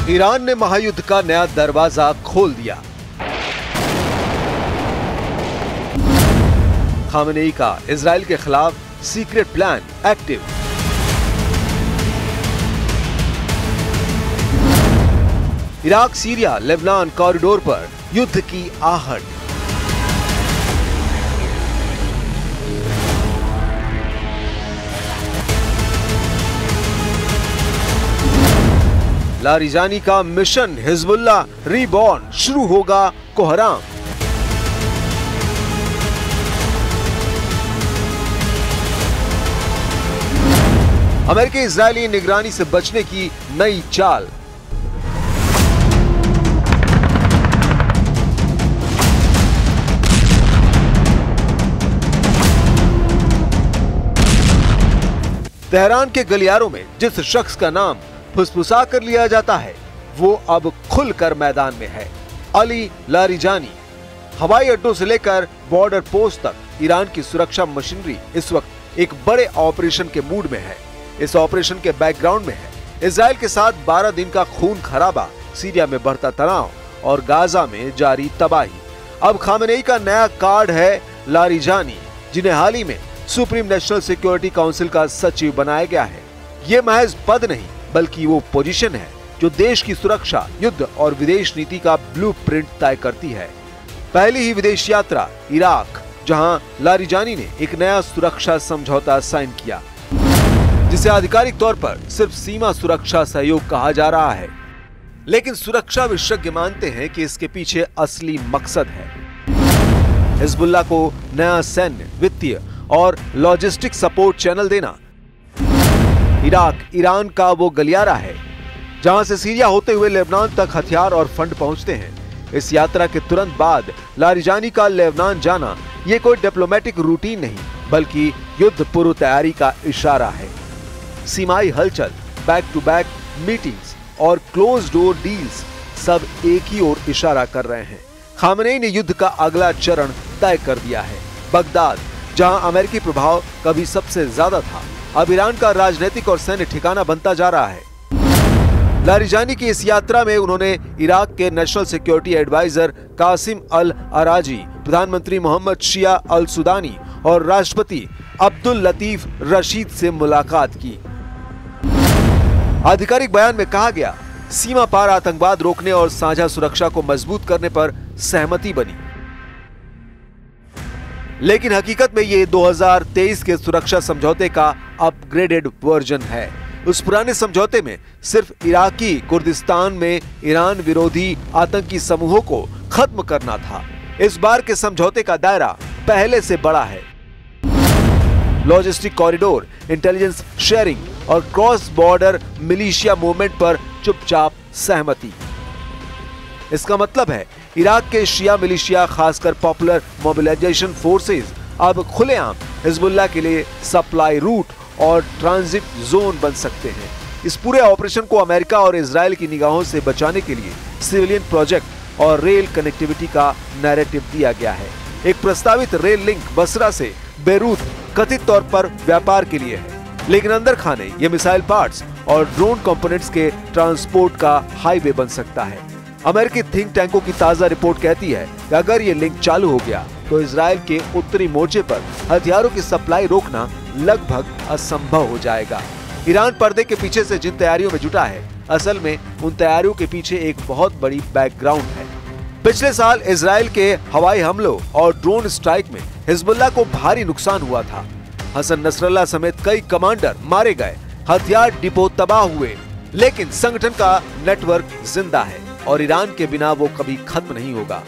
Iran ने महायुद्ध का नया दरवाजा खोल दिया। खामेनेई का इजराइल के खिलाफ secret plan active. Iraq Syria Lebanon corridor पर युद्ध की आहट। लारिजानी का मिशन हिजबुल्लाह रीबॉर्न शुरू होगा कोहराम। अमेरिकी इजरायली निगरानी से बचने की नई चाल। तेहरान के गलियारों में जिस शख्स का नाम फुसफुसा कर लिया जाता है वो अब खुलकर मैदान में है। Ali Larijani. हवाई अड्डों से लेकर बॉर्डर पोस्ट तक ईरान की सुरक्षा मशीनरी इस वक्त एक बड़े ऑपरेशन के मूड में है। इस ऑपरेशन के बैकग्राउंड में है इजराइल के साथ 12 दिन का खून खराबा, सीरिया में बढ़ता तनाव और गाजा में जारी तबाही। अब खामेनेई का नया कार्ड है लारिजानी, जिन्हें हाल ही में सुप्रीम नेशनल सिक्योरिटी काउंसिल का सचिव बनाया गया है। ये महज पद नहीं बल्कि वो पोजीशन है जो देश की सुरक्षा, युद्ध और विदेश नीति का ब्लूप्रिंट तय करती है। पहली ही विदेश यात्रा इराक, जहां लारिजानी ने एक नया सुरक्षा समझौता साइन किया, जिसे आधिकारिक तौर पर सिर्फ सीमा सुरक्षा सहयोग कहा जा रहा है, लेकिन सुरक्षा विशेषज्ञ मानते हैं कि इसके पीछे असली मकसद है हिजबुल्लाह को नया सैन्य, वित्तीय और लॉजिस्टिक सपोर्ट चैनल देना। इराक ईरान का वो गलियारा है जहां से सीरिया होते हुए लेबनान तक हथियार और फंड पहुंचते हैं। इस यात्रा के तुरंत बाद लारिजानी का लेबनान जाना ये कोई डिप्लोमेटिक रूटीन नहीं बल्कि युद्ध पूर्व तैयारी का इशारा है। सीमाई हलचल, बैक टू बैक मीटिंग्स और क्लोज डोर डील्स सब एक ही ओर इशारा कर रहे हैं। खामेनेई ने युद्ध का अगला चरण तय कर दिया है। बगदाद, जहां अमेरिकी प्रभाव कभी सबसे ज्यादा था, अब ईरान का राजनीतिक और सैन्य ठिकाना बनता जा रहा है। लारिजानी की इस यात्रा में उन्होंने इराक के नेशनल सिक्योरिटी एडवाइजर कासिम अल अराजी, प्रधानमंत्री मोहम्मद शिया अल सुदानी और राष्ट्रपति अब्दुल लतीफ रशीद से मुलाकात की। आधिकारिक बयान में कहा गया, सीमा पार आतंकवाद रोकने और साझा सुरक्षा को मजबूत करने पर सहमति बनी। लेकिन हकीकत में ये 2023 के सुरक्षा समझौते का अपग्रेडेड वर्जन है। उस पुराने समझौते में सिर्फ इराकी कुर्दिस्तान में ईरान विरोधी आतंकी समूहों को खत्म करना था। इस बार के समझौते का दायरा पहले से बड़ा है। लॉजिस्टिक कॉरिडोर, इंटेलिजेंस शेयरिंग और क्रॉस बॉर्डर मिलिशिया मूवमेंट पर चुपचाप सहमति। इसका मतलब है इराक के शिया मिलिशिया, खासकर पॉपुलर मोबिलाइजेशन फोर्सेस, अब खुलेआम हिजबुल्लाह के लिए सप्लाई रूट और ट्रांजिट जोन बन सकते हैं। इस पूरे ऑपरेशन को अमेरिका और इजराइल की निगाहों से बचाने के लिए सिविलियन प्रोजेक्ट और रेल कनेक्टिविटी का नैरेटिव दिया गया है। एक प्रस्तावित रेल लिंक बसरा से बेरूत कथित तौर पर व्यापार के लिए है, लेकिन अंदर खाने ये मिसाइल पार्ट्स और ड्रोन कंपोनेंट्स के ट्रांसपोर्ट का हाईवे बन सकता है। अमेरिकी थिंक टैंकों की ताजा रिपोर्ट कहती है कि अगर ये लिंक चालू हो गया तो इजराइल के उत्तरी मोर्चे पर हथियारों की सप्लाई रोकना लगभग असंभव हो जाएगा। ईरान पर्दे के पीछे से जिन तैयारियों में जुटा है, असल में उन तैयारियों के पीछे एक बहुत बड़ी बैकग्राउंड है। पिछले साल इजराइल के हवाई हमलों और ड्रोन स्ट्राइक में हिजबुल्लाह को भारी नुकसान हुआ था। हसन नसरल्लाह समेत कई कमांडर मारे गए, हथियार डिपो तबाह हुए, लेकिन संगठन का नेटवर्क जिंदा है और ईरान के बिना वो कभी खत्म नहीं होगा।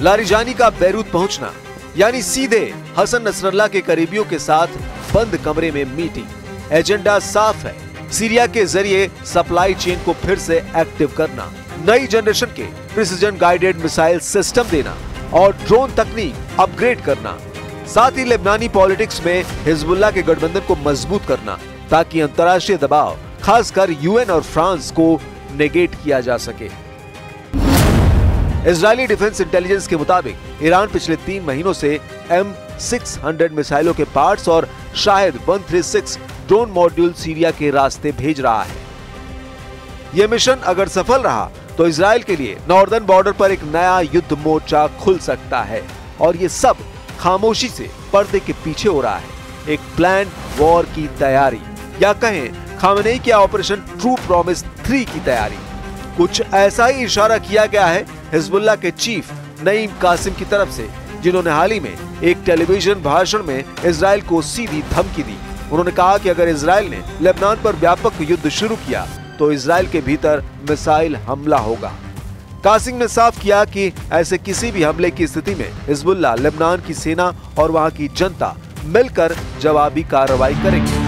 लारिजानी का बैरूत पहुंचना यानी सीधे हसन नसरल्लाह के करीबियों के साथ बंद कमरे में मीटिंग। एजेंडा साफ है, सीरिया के जरिए सप्लाई चेन को फिर से एक्टिव करना, नई जनरेशन के प्रिसिजन गाइडेड मिसाइल सिस्टम देना और ड्रोन तकनीक अपग्रेड करना। साथ ही लेबनानी पॉलिटिक्स में हिजबुल्लाह के गठबंधन को मजबूत करना ताकि अंतर्राष्ट्रीय दबाव, खासकर यूएन और फ्रांस को नेगेट किया जा सके। इजरायली डिफेंस इंटेलिजेंस के मुताबिक ईरान पिछले 3 महीनों से M600 मिसाइलों के पार्ट्स और शायद 136 ड्रोन मॉड्यूल सीरिया के रास्ते भेज रहा है। यह मिशन अगर सफल रहा तो इजराइल के लिए नॉर्दर्न बॉर्डर पर एक नया युद्ध मोर्चा खुल सकता है और ये सब खामोशी से पर्दे के पीछे हो रहा है। एक प्लान वॉर की तैयारी, या कहें खामेनेई के ऑपरेशन ट्रू प्रॉमिस 3 की तैयारी। कुछ ऐसा ही इशारा किया गया है हिजबुल्लाह के चीफ नईम कासिम की तरफ से, जिन्होंने हाल ही में एक टेलीविजन भाषण में इजराइल को सीधी धमकी दी। उन्होंने कहा कि अगर इजराइल ने लेबनान पर व्यापक युद्ध शुरू किया तो इजराइल के भीतर मिसाइल हमला होगा। कासिम ने साफ किया कि ऐसे किसी भी हमले की स्थिति में हिजबुल्लाह, लेबनान की सेना और वहां की जनता मिलकर जवाबी कार्रवाई करेंगे।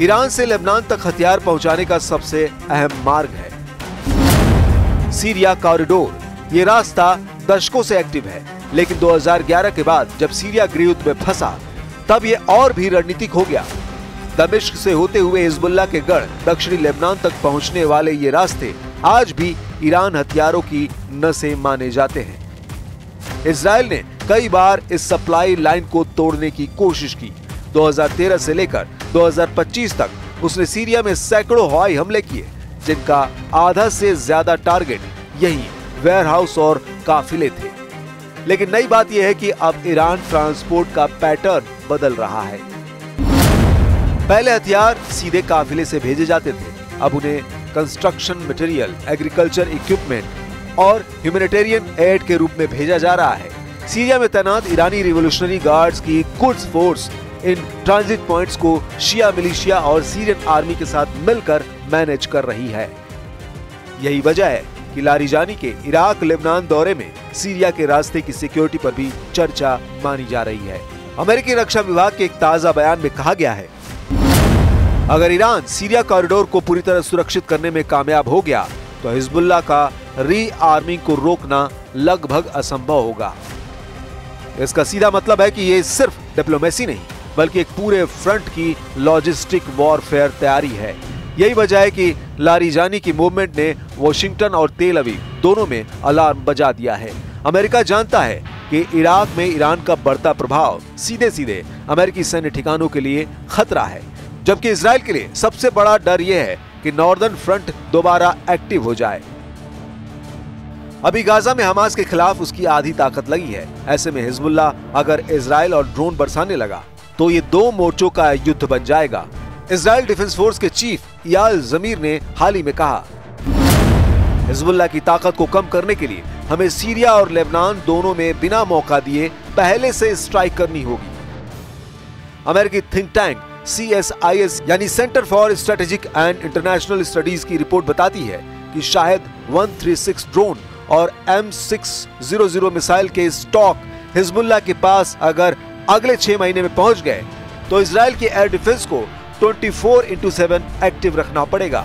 ईरान से लेबनान तक हथियार पहुंचाने का सबसे अहम मार्ग है सीरिया कॉरिडोर। ये रास्ता दशकों से एक्टिव है, लेकिन 2011 के बाद जब सीरिया गृहयुद्ध में फंसा तब ये और भी रणनीतिक हो गया। दमिश्क से होते हुए हिजबुल्लाह के गढ़ दक्षिणी लेबनान तक पहुंचने वाले ये रास्ते आज भी ईरान हथियारों की नसें माने जाते हैं। इजराइल ने कई बार इस सप्लाई लाइन को तोड़ने की कोशिश की। 2013 से लेकर 2025 तक उसने सीरिया में सैकड़ों हवाई हमले किए, जिनका आधा से ज्यादा टारगेट यही वेयरहाउस और काफिले थे। लेकिन नई बात यह है कि अब ईरान ट्रांसपोर्ट का पैटर्न बदल रहा है। पहले हथियार सीधे काफिले से भेजे जाते थे, अब उन्हें कंस्ट्रक्शन मटेरियल, एग्रीकल्चर इक्विपमेंट और ह्यूमैनिटेरियन एड के रूप में भेजा जा रहा है। सीरिया में तैनात ईरानी रिवॉल्यूशनरी गार्ड्स की Quds force in transit points को शिया मिलिशिया और सीरियन आर्मी के साथ मिलकर मैनेज कर रही है। यही वजह है कि लारिजानी के इराक लेबनान दौरे में सीरिया के रास्ते की सिक्योरिटी पर भी चर्चा मानी जा रही है। अमेरिकी रक्षा विभाग के एक ताजा बयान में कहा गया है, अगर ईरान सीरिया कॉरिडोर को पूरी तरह सुरक्षित करने में कामयाब हो गया तो हिजबुल्लाह का रीआर्मिंग को रोकना लगभग असंभव होगा। इसका सीधा मतलब है कि ये सिर्फ डिप्लोमेसी नहीं बल्कि एक पूरे फ्रंट की लॉजिस्टिक वॉरफेयर तैयारी है। यही वजह है कि लारिजानी की मूवमेंट ने वॉशिंगटन और तेल अवीव दोनों में अलार्म बजा दिया है। अमेरिका जानता है कि इराक में ईरान का बढ़ता प्रभाव सीधे सीधे अमेरिकी सैन्य ठिकानों के लिए खतरा है, जबकि इजराइल के लिए सबसे बड़ा डर यह है कि नॉर्दर्न फ्रंट दोबारा एक्टिव हो जाए। अभी गाजा में हमास के खिलाफ उसकी आधी ताकत लगी है। ऐसे में हिजबुल्लाह अगर इजराइल और ड्रोन बरसाने लगा तो ये दो मोर्चों का युद्ध बन जाएगा। इजराइल डिफेंस फोर्स के चीफ इयाल जमीर ने हाल ही में कहा, हिजबुल्लाह की ताकत को कम करने के लिए हमें सीरिया और लेबनान दोनों में बिना मौका दिए पहले से स्ट्राइक करनी होगी। अमेरिकी थिंक टैंक CSIS यानी centre for strategic and international studies की रिपोर्ट बताती है कि शायद 136 ड्रोन और M600 मिसाइल के स्टॉक हिजबुल्लाह के पास अगर अगले 6 महीने में पहुंच गए तो इजराइल के एयर डिफेंस को 24/7 एक्टिव रखना पड़ेगा,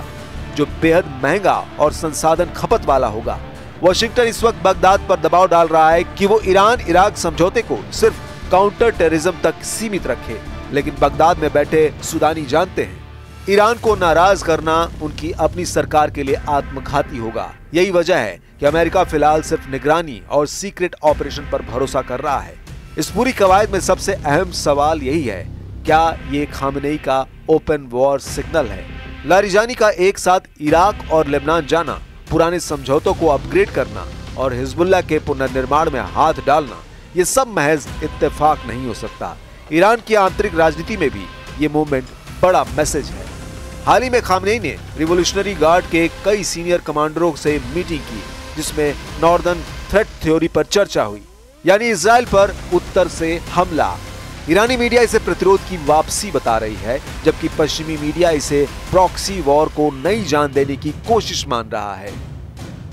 जो बेहद महंगा और संसाधन खपत वाला होगा। वॉशिंगटन इस वक्त बगदाद पर दबाव डाल रहा है कि वो ईरान इराक समझौते को सिर्फ काउंटर टेररिज्म तक सीमित रखे, लेकिन बगदाद में बैठे सुदानी जानते हैं ईरान को नाराज करना उनकी अपनी सरकार के लिए आत्मघाती होगा। यही वजह है कि अमेरिका फिलहाल सिर्फ निगरानी और सीक्रेट ऑपरेशन पर भरोसा कर रहा है। इस पूरी कवायद में सबसे अहम सवाल यही है, क्या ये खामेनेई का ओपन वॉर सिग्नल है? लारिजानी का एक साथ इराक और लेबनान जाना, पुराने समझौतों को अपग्रेड करना और हिजबुल्लाह के पुनर्निर्माण में हाथ डालना, ये सब महज इत्तेफाक नहीं हो सकता। ईरान की आंतरिक राजनीति में भी ये मूवमेंट बड़ा मैसेज है। हाल ही में खामेनेई ने रिवॉल्यूशनरी गार्ड के कई सीनियर कमांडरों से मीटिंग की, जिसमें नॉर्दर्न थ्रेट थ्योरी पर चर्चा हुई, यानी इजराइल पर उत्तर से हमला। ईरानी मीडिया इसे प्रतिरोध की वापसी बता रही है, जबकि पश्चिमी मीडिया इसे प्रॉक्सी वॉर को नई जान देने की कोशिश मान रहा है।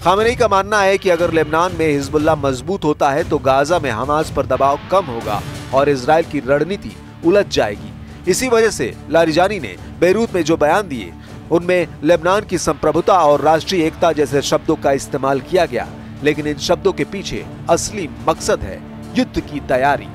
खामेनेई का मानना है कि अगर लेबनान में हिजबुल्लाह मजबूत होता है तो गाजा में हमास पर दबाव कम होगा और इजराइल की रणनीति उलझ जाएगी। इसी वजह से लारिजानी ने बेरूत में जो बयान दिए उनमें लेबनान की संप्रभुता और राष्ट्रीय एकता जैसे शब्दों का इस्तेमाल किया गया, लेकिन इन शब्दों के पीछे असली मकसद है युद्ध की तैयारी।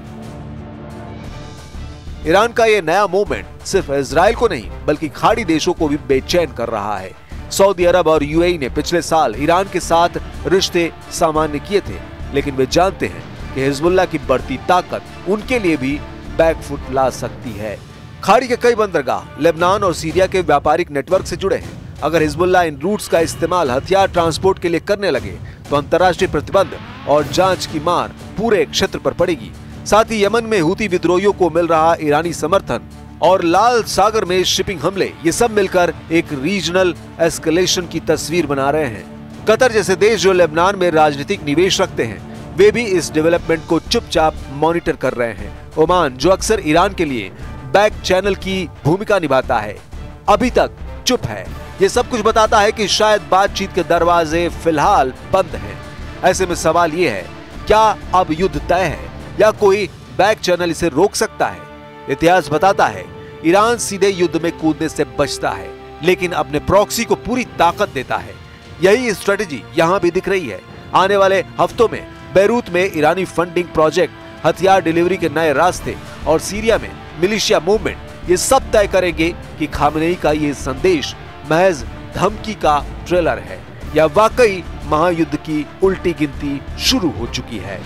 ईरान का ये नया मूवमेंट सिर्फ इजराइल को नहीं बल्कि खाड़ी देशों को भी बेचैन कर रहा है। सऊदी अरब और यूएई ने पिछले साल ईरान के साथ रिश्ते सामान्य किए थे, लेकिन वे जानते हैं कि हिजबुल्लाह की बढ़ती ताकत उनके लिए भी बैकफुट ला सकती है। खाड़ी के कई बंदरगाह लेबनान और सीरिया के व्यापारिक नेटवर्क से जुड़े हैं। अगर हिजबुल्लाह इन रूट्स का इस्तेमाल हथियार ट्रांसपोर्ट के लिए करने लगे तो अंतर्राष्ट्रीय प्रतिबंध और जांच की मार पूरे क्षेत्र पर पड़ेगी। साथ ही यमन में हूती विद्रोहियों को मिल रहा ईरानी समर्थन और लाल सागर में शिपिंग हमले, ये सब मिलकर एक रीजनल एस्केलेशन की तस्वीर बना रहे हैं। कतर जैसे देश जो लेबनान में राजनीतिक निवेश रखते हैं, वे भी इस डेवलपमेंट को चुपचाप मॉनिटर कर रहे हैं। ओमान जो अक्सर ईरान के लिए बैक चैनल की भूमिका निभाता है, अभी तक चुप है। ये सब कुछ बताता है कि शायद बातचीत के दरवाजे फिलहाल बंद हैं। ऐसे में सवाल ये है, क्या अब युद्ध तय है या कोई बैक चैनल इसे रोक सकता है? इतिहास बताता है ईरान सीधे युद्ध में कूदने से बचता है, लेकिन अपने प्रॉक्सी को पूरी ताकत देता है। यही स्ट्रेटेजी यहाँ भी दिख रही है। आने वाले हफ्तों में बेरूत में ईरानी फंडिंग प्रोजेक्ट, हथियार डिलीवरी के नए रास्ते और सीरिया में मिलिशिया मूवमेंट, ये सब तय करेंगे कि खामेनेई का ये संदेश महज धमकी का ट्रेलर है या वाकई महायुद्ध की उल्टी गिनती शुरू हो चुकी है।